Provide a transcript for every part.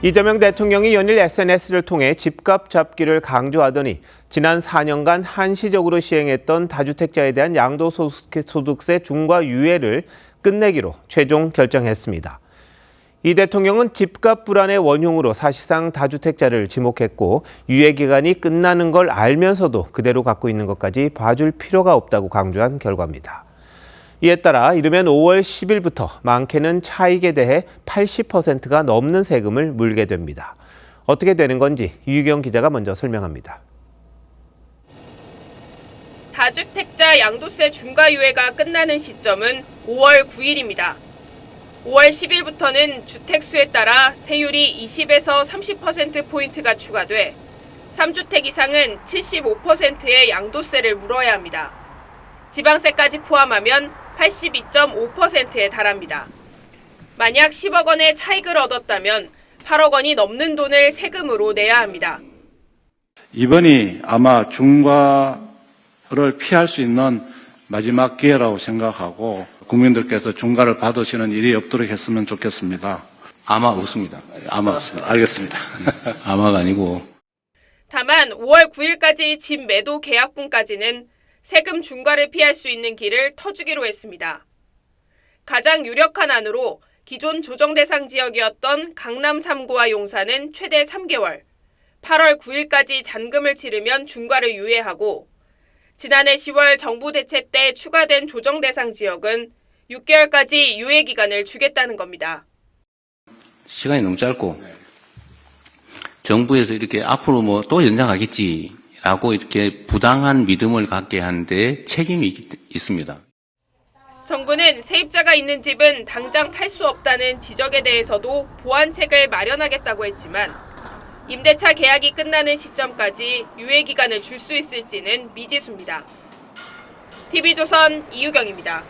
이재명 대통령이 연일 SNS를 통해 집값 잡기를 강조하더니 지난 4년간 한시적으로 시행했던 다주택자에 대한 양도소득세 중과 유예를 끝내기로 최종 결정했습니다. 이 대통령은 집값 불안의 원흉으로 사실상 다주택자를 지목했고 유예 기간이 끝나는 걸 알면서도 그대로 갖고 있는 것까지 봐줄 필요가 없다고 강조한 결과입니다. 이에 따라 이르면 5월 10일부터 많게는 차익에 대해 80%가 넘는 세금을 물게 됩니다. 어떻게 되는 건지 유경 기자가 먼저 설명합니다. 다주택자 양도세 중과유예가 끝나는 시점은 5월 9일입니다. 5월 10일부터는 주택수에 따라 세율이 20에서 30%포인트가 추가돼 3주택 이상은 75%의 양도세를 물어야 합니다. 지방세까지 포함하면 82.5%에 달합니다. 만약 10억 원의 차익을 얻었다면 8억 원이 넘는 돈을 세금으로 내야 합니다. 이번이 아마 중과를 피할 수 있는 마지막 기회라고 생각하고 국민들께서 중과를 받으시는 일이 없도록 했으면 좋겠습니다. 아마 없습니다. 아마 없습니다. 알겠습니다. 아마가 아니고. 다만 5월 9일까지 집 매도 계약분까지는 세금 중과를 피할 수 있는 길을 터주기로 했습니다. 가장 유력한 안으로 기존 조정 대상 지역이었던 강남 3구와 용산은 최대 3개월, 8월 9일까지 잔금을 치르면 중과를 유예하고 지난해 10월 정부 대체 때 추가된 조정 대상 지역은 6개월까지 유예 기간을 주겠다는 겁니다. 시간이 너무 짧고 정부에서 이렇게 앞으로 뭐 또 연장하겠지라고 이렇게 부당한 믿음을 갖게 하는데 책임이 있습니다. 정부는 세입자가 있는 집은 당장 팔 수 없다는 지적에 대해서도 보완책을 마련하겠다고 했지만 임대차 계약이 끝나는 시점까지 유예 기간을 줄 수 있을지는 미지수입니다. TV조선 이유경입니다.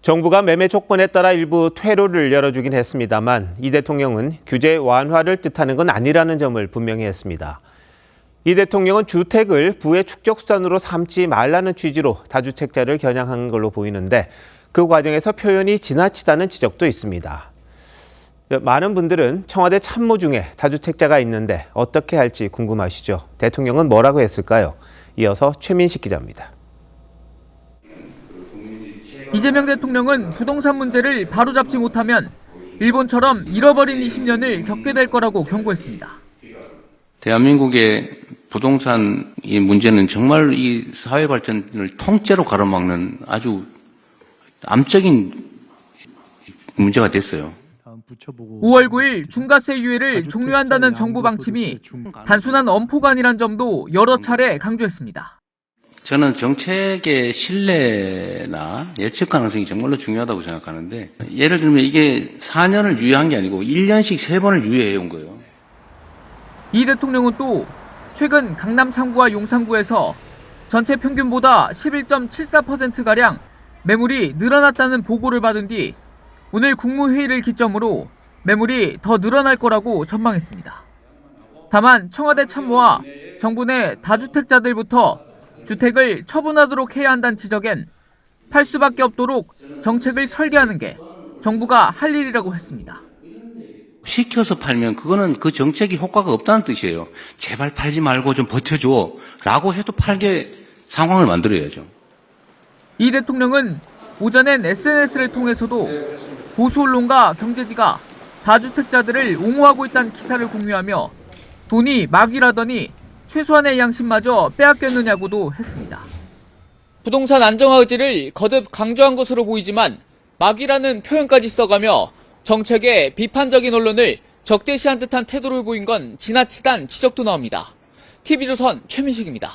정부가 매매 조건에 따라 일부 퇴로를 열어주긴 했습니다만 이 대통령은 규제 완화를 뜻하는 건 아니라는 점을 분명히 했습니다. 이 대통령은 주택을 부의 축적수단으로 삼지 말라는 취지로 다주택자를 겨냥한 걸로 보이는데 그 과정에서 표현이 지나치다는 지적도 있습니다. 많은 분들은 청와대 참모 중에 다주택자가 있는데 어떻게 할지 궁금하시죠? 대통령은 뭐라고 했을까요? 이어서 최민식 기자입니다. 이재명 대통령은 부동산 문제를 바로잡지 못하면 일본처럼 잃어버린 20년을 겪게 될 거라고 경고했습니다. 대한민국의 부동산 이 문제는 정말 이 사회 발전을 통째로 가로막는 아주 암적인 문제가 됐어요. 5월 9일 중과세 유예를 종료한다는 정부 방침이 단순한 엄포가 아니란 점도 여러 차례 강조했습니다. 저는 정책의 신뢰나 예측 가능성이 정말로 중요하다고 생각하는데 예를 들면 이게 4년을 유예한 게 아니고 1년씩 3번을 유예해 온 거예요. 이 대통령은 또 최근 강남 3구와 용산구에서 전체 평균보다 11.74%가량 매물이 늘어났다는 보고를 받은 뒤 오늘 국무회의를 기점으로 매물이 더 늘어날 거라고 전망했습니다. 다만 청와대 참모와 정부 내 다주택자들부터 주택을 처분하도록 해야 한다는 지적엔 팔 수밖에 없도록 정책을 설계하는 게 정부가 할 일이라고 했습니다. 시켜서 팔면 그거는 그 정책이 효과가 없다는 뜻이에요. 제발 팔지 말고 좀 버텨줘 라고 해도 팔게 상황을 만들어야죠. 이 대통령은 오전엔 SNS를 통해서도 보수 언론과 경제지가 다주택자들을 옹호하고 있다는 기사를 공유하며 돈이 막이라더니 최소한의 양심마저 빼앗겼느냐고도 했습니다. 부동산 안정화 의지를 거듭 강조한 것으로 보이지만 막이라는 표현까지 써가며 정책에 비판적인 언론을 적대시한 듯한 태도를 보인 건 지나치다는 지적도 나옵니다. TV조선 최민식입니다.